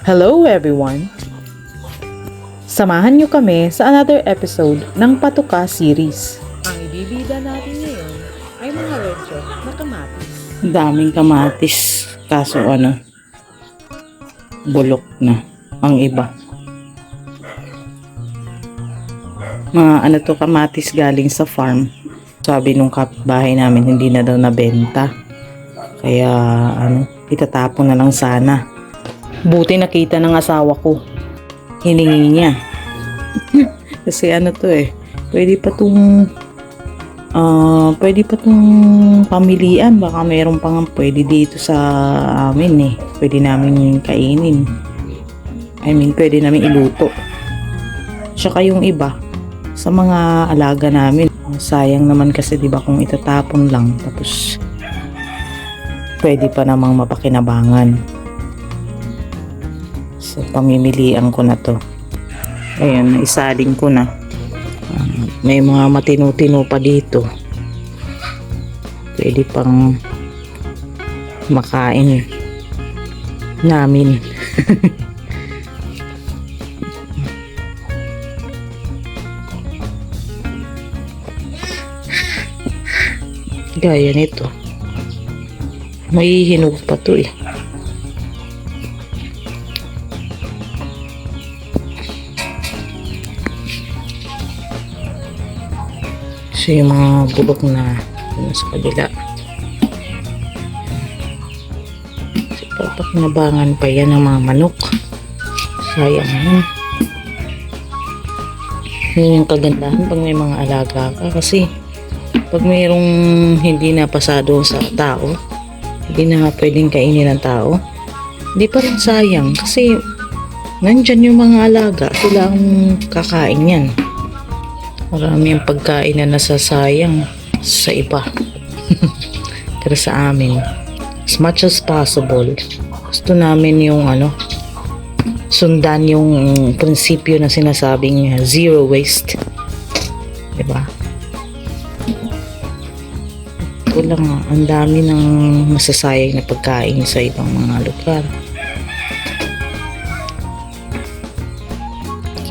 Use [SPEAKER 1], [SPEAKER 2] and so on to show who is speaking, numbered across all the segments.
[SPEAKER 1] Hello everyone! Samahan niyo kami sa another episode ng Patuka series. Ang ibibida natin ngayon ay mga redjo na kamatis.
[SPEAKER 2] Daming kamatis. Kaso bulok na ang iba. Mga kamatis galing sa farm. Sabi nung kapitbahay namin hindi na daw nabenta. Kaya itatapon na lang sana. Buti nakita ng asawa ko. Hiningi niya. Kasi pwede pa tong pamilian. Baka mayroon pang pwede dito sa amin Pwede namin kainin. Pwede namin iluto. Tsaka yung iba sa mga alaga namin. Sayang naman kasi 'di ba kung itatapon lang tapos pwede pa namang mapakinabangan. So, pamimilian ko na to. Ayan, naisaling ko na. May mga matino-tino pa dito. Pwede pang makain namin. Gaya nito. May hinog pa to . So yung mga bulok na sa kabila. So papakinabangan pa yan ng mga manok. Sayang Yun yung kagandahan pag may mga alaga ka. Kasi pag mayroong hindi na pasado sa tao, hindi na pwedeng kainin ng tao, hindi pa rin sayang. Kasi nandyan yung mga alaga. Sila ang kakain yan. Marami ang pagkain na nasasayang sa iba. Pero sa amin, as much as possible, gusto namin yung sundan yung prinsipyo na sinasabing zero waste. Diba? Ito lang, ang dami ng masasayang na pagkain sa ibang mga lugar.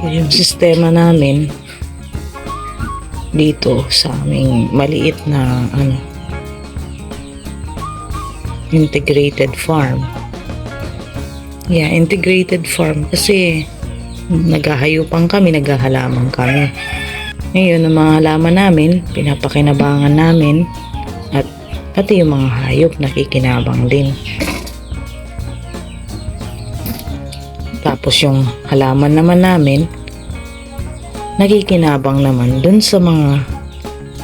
[SPEAKER 2] Kaya yung sistema namin dito sa aming maliit na integrated farm. Yeah, integrated farm kasi naghahayupan kami, naghahalaman kami. Ngayon, ang mga halaman namin, pinapakinabangan namin at pati yung mga hayop nakikinabang din. Tapos yung halaman naman namin, nakikinabang naman dun sa mga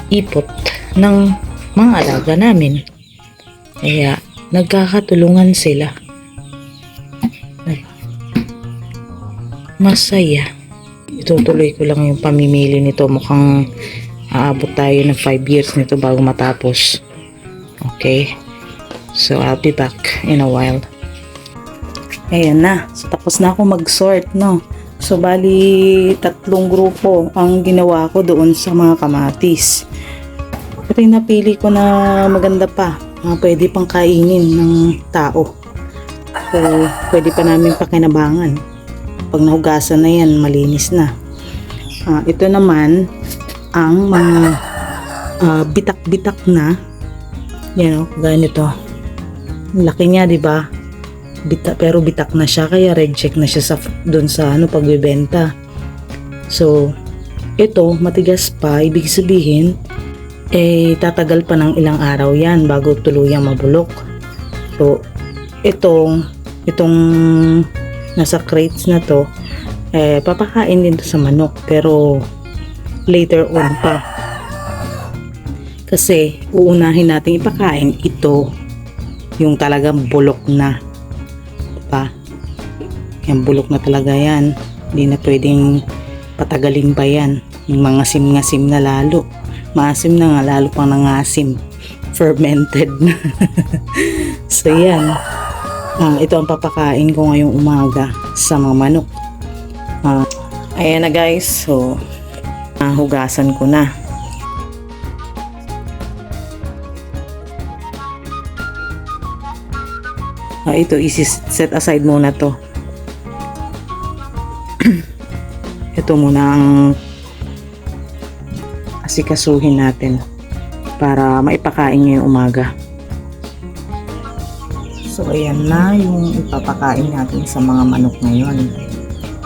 [SPEAKER 2] ipot ng mga alaga namin. Kaya nagkakatulungan sila. Masaya. Itutuloy ko lang yung pamimili nito. Mukhang aabot tayo ng 5 years nito bago matapos. Okay? So I'll be back in a while. Ayan na. So, tapos na ako mag-sort, So, bali 3 grupo ang ginawa ko doon sa mga kamatis. Pero yung napili ko na maganda pa, pwede pang kainin ng tao. So, pwede pa namin pakinabangan. Pag nahugasan na yan, malinis na. Ito naman, ang mga bitak-bitak na, ganito. Laki niya, di ba? Pero bitak na siya, kaya reject na siya doon sa pagbebenta. So ito matigas pa, ibig sabihin tatagal pa ng ilang araw yan bago tuluyang mabulok. So itong nasa crates na to papakain din to sa manok, pero later on pa, kasi uunahin natin ipakain ito yung talagang bulok na. Yan, bulok na talaga yan. Hindi na pwedeng patagalin pa yan. Yung mga ngasim na lalo. Maasim na nga, lalo pang nangasim. Fermented na. So yan. Ito ang papakain ko ngayong umaga sa mga manok. Ayan na guys. So, hugasan ko na. Ito, isi-set aside muna to. ito muna ang asikasuhin natin para maipakain ngayong umaga. So ayan na yung ipapakain natin sa mga manok ngayon.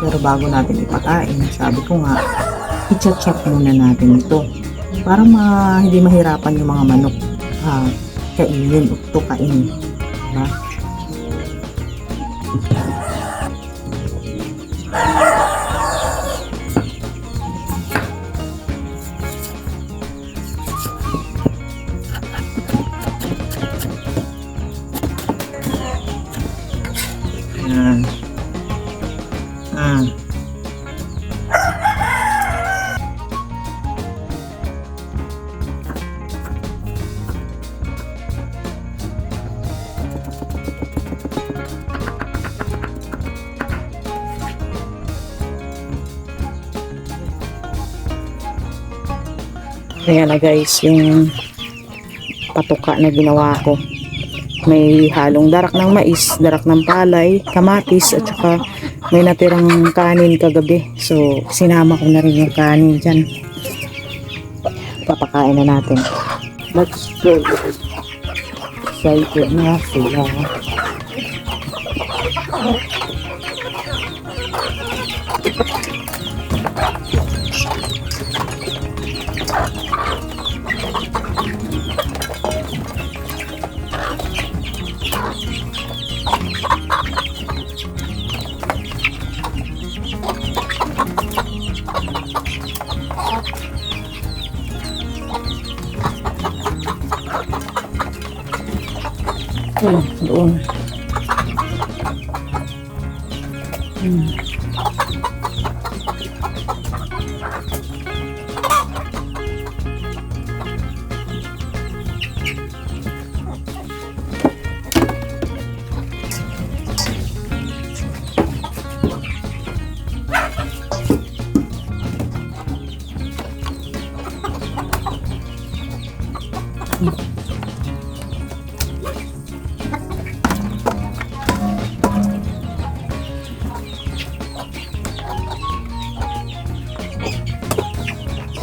[SPEAKER 2] Pero bago natin ipakain, sabi ko nga, i-chop muna natin ito para hindi mahirapan yung mga manok kainin o tukain. Diba? Yan. Ayan na guys, yung patuka na ginawa ko. May halong darak ng mais, darak ng palay, kamatis, at saka may natirang kanin kagabi. So, sinama ko na rin yung kanin dyan. Papakain na natin. Let's go. Excited na sila. Doon.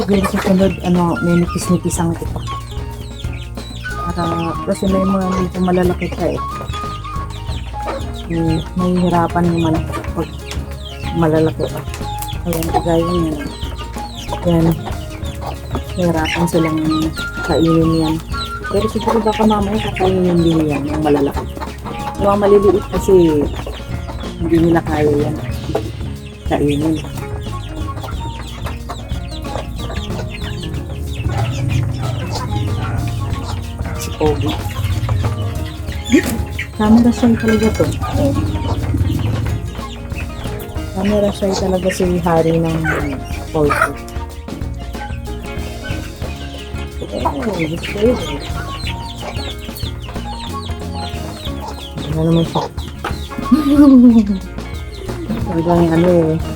[SPEAKER 2] Siguro sa sunod, may nipis-nipisang ko pa. Kasi may mga dito malalaki ka eh. May hirapan naman pag malalaki ka. Ayan, kagaya yan. Yan. Hirapan silang kainin yan. Pero siguro baka mamaya kakainin din yan, yung malalaki. Yung mga maliliit kasi hindi nila kaya yan. Kainin. Pogi. Camera shy talaga to. Camera shy talaga si hari ng pogi. Gusto yun. Ano naman siya? Talagang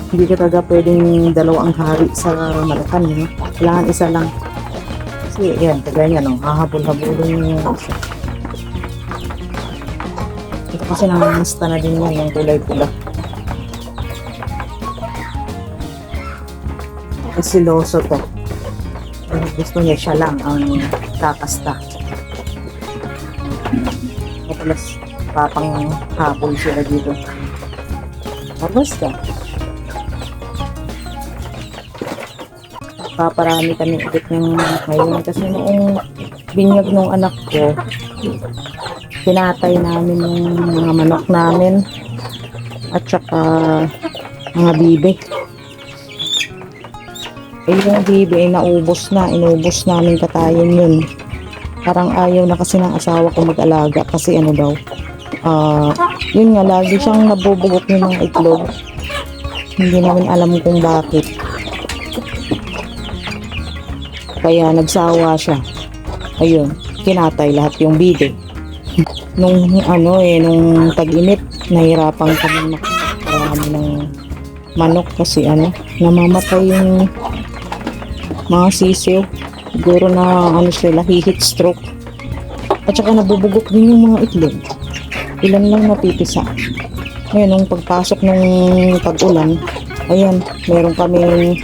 [SPEAKER 2] hindi ka talaga pwedeng dalawang hari sa Malacan. Kailangan isa lang. Yan, kagaya no, hahabol-habulin yung isa. Ito kasi namamasta na din yan, yung kulay pula. Siloso to. Gusto niya siya lang ang kakasta. Tapos papang habol sila dito. Tapos ka. Paparami kami ulit ng ngayon kasi noong binyag ng anak ko, pinatay namin yung mga manok namin at saka mga bibe. Yung bibe ay inubos namin katayin yun. Parang ayaw na kasi ng asawa ko mag-alaga kasi daw, yun nga, lagi siyang nabubugok ng mga itlog. Hindi namin alam kung bakit. Kaya nagsawa siya. Ayun, kinatay lahat yung bibe. Nung nung tag-init, nahirapan kami makarami ng manok kasi namamatay yung mga sisiw. Siguro na sila, heat stroke. At saka nabubugok din yung mga itlog. Ilan lang napipisa. Ngayon, nung pagpasok ng tag-ulan, Ayan, meron kaming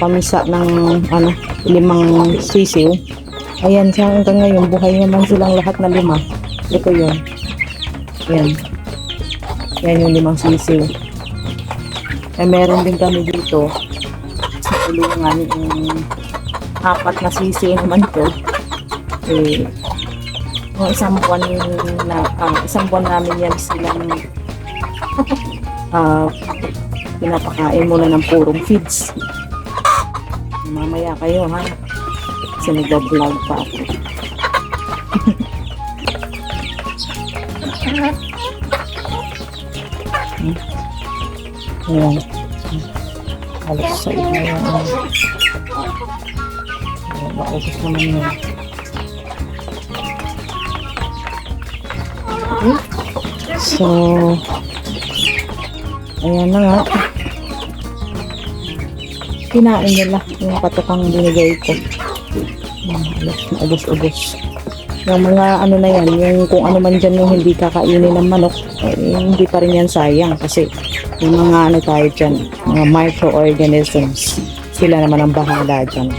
[SPEAKER 2] pamisa ng 5 sisiw. Ayan, siya hanggang ngayon, buhay naman silang lahat na 5. Ito yun. Ayan. Yan yung 5 sisiw. Meron din kami dito sa kulungan yung 4 na sisiw naman to. Yung isang buwan namin yan silang pinapakain muna ng purong feeds. Mamaya kayo ha, kasi nag-vlog pa ako. Ayan, halos sa iba yung maubos naman yun. So, ayan na nga. Kinain nila yung patukang binigay ko. Ubos-ubos. Yung mga na yan, yung kung ano man dyan yung hindi kakainin ng manok, hindi pa rin yan sayang kasi yung mga tayo dyan, mga microorganisms, sila naman ang bahala dyan.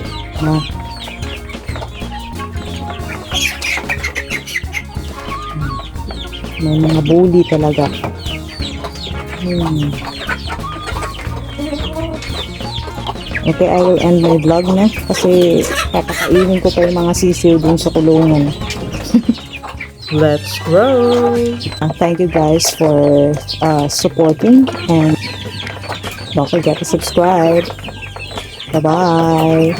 [SPEAKER 2] May mga bully talaga. Okay, I will end my vlog na kasi papakainin ko pa yung mga sisiw dun sa kulungan.
[SPEAKER 1] Let's grow!
[SPEAKER 2] Thank you guys for supporting and don't forget to subscribe. Bye-bye!